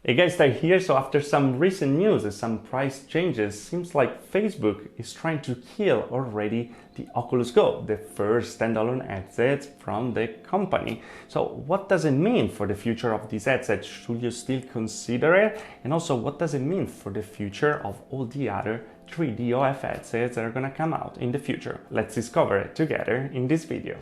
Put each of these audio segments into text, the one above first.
Hey guys, Ty here. So after some recent news and some price changes, seems like Facebook is trying to kill already the Oculus Go, the first standalone headset from the company. So what does it mean for the future of this headset? Should you still consider it? And also, what does it mean for the future of all the other 3D OF headsets that are gonna come out in the future? Let's discover it together in this video.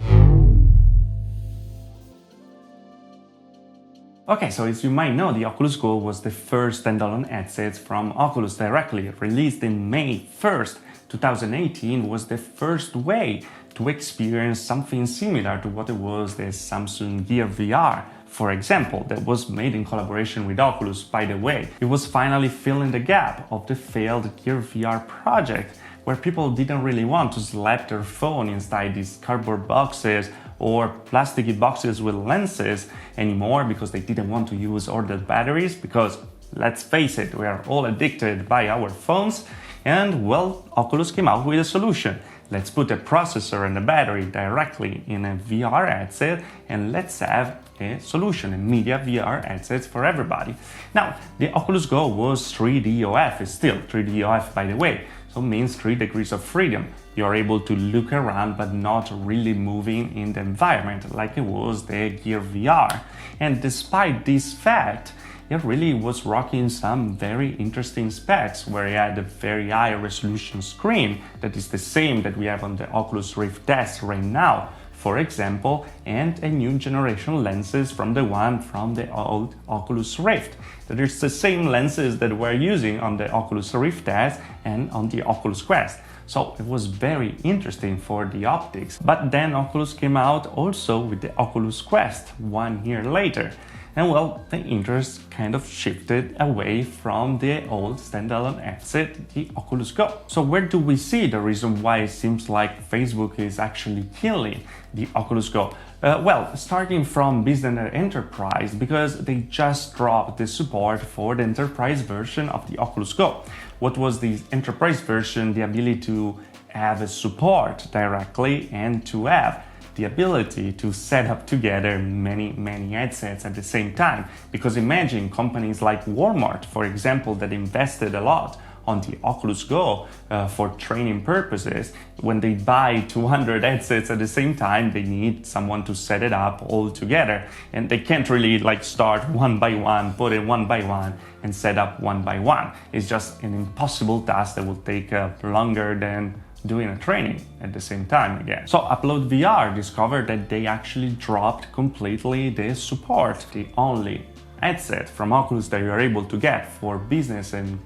Okay, so as you might know, the Oculus Go was the first standalone headset from Oculus directly. Released in May 1st, 2018, was the first way to experience something similar to what it was the Samsung Gear VR, for example, that was made in collaboration with Oculus, by the way. It was finally filling the gap of the failed Gear VR project, where people didn't really want to slap their phone inside these cardboard boxes or plasticky boxes with lenses anymore because they didn't want to use all the batteries, because let's face it, we are all addicted by our phones. And well, Oculus came out with a solution. Let's put a processor and a battery directly in a VR headset and let's have a solution, a media VR headset for everybody. Now, the Oculus Go was 3D OF, it's still 3D OF by the way, so it means 3 degrees of freedom. You're able to look around but not really moving in the environment like it was the Gear VR. And despite this fact, it really was rocking some very interesting specs, where it had a very high resolution screen that is the same that we have on the Oculus Rift S right now, for example, and a new generation lenses from the one from the old Oculus Rift. That is the same lenses that we're using on the Oculus Rift S and on the Oculus Quest. So it was very interesting for the optics. But then Oculus came out also with the Oculus Quest 1 year later. And well, the interest kind of shifted away from the old standalone headset, the Oculus Go. So where do we see the reason why it seems like Facebook is actually killing the Oculus Go? Well, starting from business and enterprise, because they just dropped the support for the enterprise version of the Oculus Go. What was the enterprise version? The ability to have a support directly and to have the ability to set up together many headsets at the same time. Because imagine companies like Walmart, for example, that invested a lot on the Oculus Go for training purposes. When they buy 200 headsets at the same time, they need someone to set it up all together. And they can't really start one by one, put it one by one, and set up one by one. It's just an impossible task that will take longer than doing a training at the same time again. So Upload VR discovered that they actually dropped completely the support. The only headset from Oculus that you're able to get for business and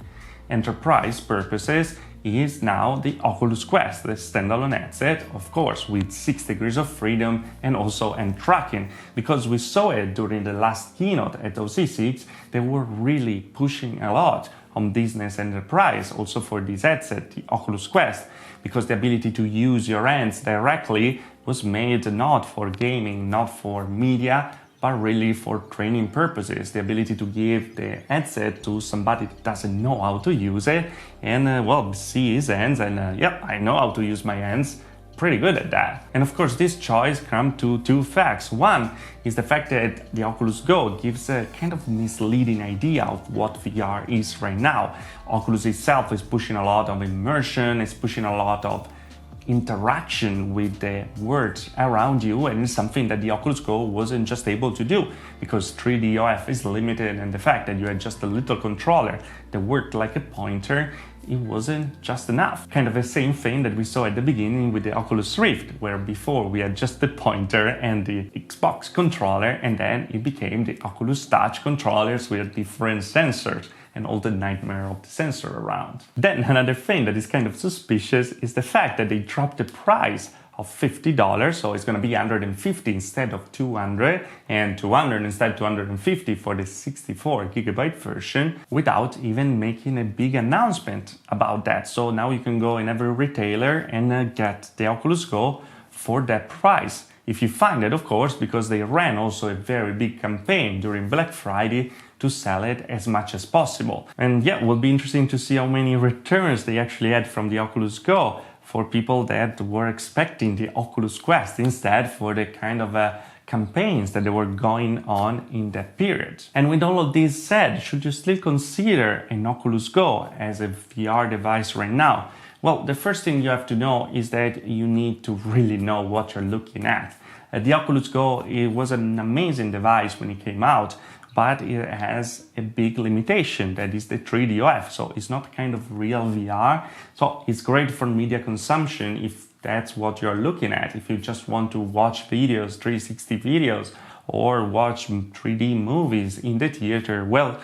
enterprise purposes is now the Oculus Quest, the standalone headset, of course, with 6 degrees of freedom and also hand tracking. Because we saw it during the last keynote at OC6, they were really pushing a lot on business enterprise, also for this headset, the Oculus Quest, because the ability to use your hands directly was made not for gaming, not for media, but really for training purposes. The ability to give the headset to somebody that doesn't know how to use it and, well, see his hands and, yep, I know how to use my hands. Pretty good at that. And of course, this choice comes to two facts. One is the fact that the Oculus Go gives a kind of misleading idea of what VR is right now. Oculus itself is pushing a lot of immersion, it's pushing a lot of interaction with the world around you, and it's something that the Oculus Go wasn't just able to do because 3D OF is limited, and the fact that you had just a little controller that worked like a pointer, it wasn't just enough. Kind of the same thing that we saw at the beginning with the Oculus Rift, where before we had just the pointer and the Xbox controller, and then it became the Oculus Touch controllers with different sensors and all the nightmare of the sensor around. Then another thing that is kind of suspicious is the fact that they dropped the price of $50, so it's gonna be $150 instead of $200, and $200 instead of $250 for the 64 gigabyte version, without even making a big announcement about that. So now you can go in every retailer and get the Oculus Go for that price. If you find it, of course, because they ran also a very big campaign during Black Friday to sell it as much as possible. And yeah, it will be interesting to see how many returns they actually had from the Oculus Go for people that were expecting the Oculus Quest instead, for the kind of a campaigns that were going on in that period. And with all of this said, should you still consider an Oculus Go as a VR device right now? Well, the first thing you have to know is that you need to really know what you're looking at. The Oculus Go, it was an amazing device when it came out, but it has a big limitation, that is the 3DOF. So it's not kind of real VR. So it's great for media consumption if that's what you're looking at. If you just want to watch videos, 360 videos, or watch 3D movies in the theater, well,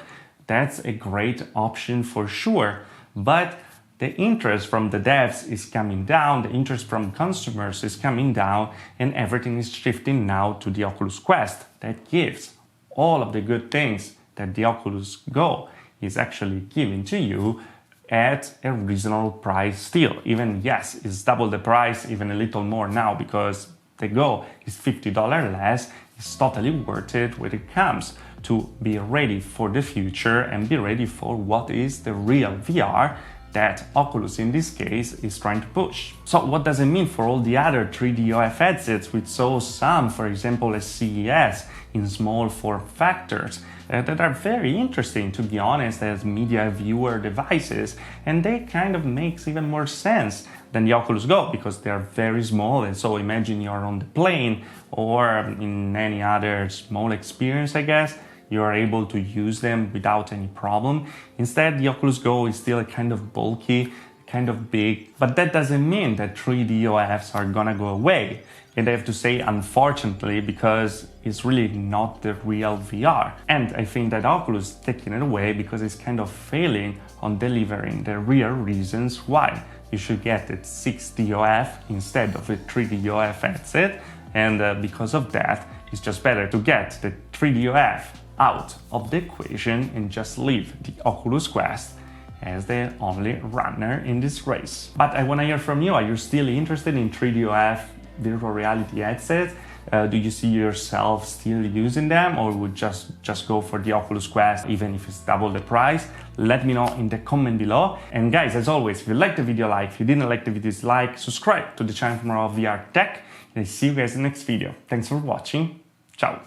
that's a great option for sure. But the interest from the devs is coming down, the interest from consumers is coming down, and everything is shifting now to the Oculus Quest that gives all of the good things that the Oculus Go is actually giving to you at a reasonable price still. Even, yes, it's double the price, even a little more now, because the Go is $50 less. It's totally worth it when it comes to be ready for the future and be ready for what is the real VR that Oculus in this case is trying to push. So what does it mean for all the other 3DOF headsets we saw some, for example, at CES in small form factors that are very interesting, to be honest, as media viewer devices, and they kind of makes even more sense than the Oculus Go because they are very small. And so imagine you're on the plane or in any other small experience, I guess, you are able to use them without any problem. Instead, the Oculus Go is still a kind of bulky, kind of big, but that doesn't mean that 3DOFs are gonna go away. And I have to say, unfortunately, because it's really not the real VR. And I think that Oculus is taking it away because it's kind of failing on delivering the real reasons why you should get a 6DOF instead of a 3DOF headset. And because of that, it's just better to get the 3DOF out of the equation and just leave the Oculus Quest as the only runner in this race. But I want to hear from you. Are you still interested in 3DOF virtual reality headsets? Do you see yourself still using them, or would just go for the Oculus Quest even if it's double the price? Let me know in the comment below. And guys, as always, if you liked the video, like. If you didn't like the video, dislike. Subscribe to the channel for more VR tech. And I see you guys in the next video. Thanks for watching. Ciao.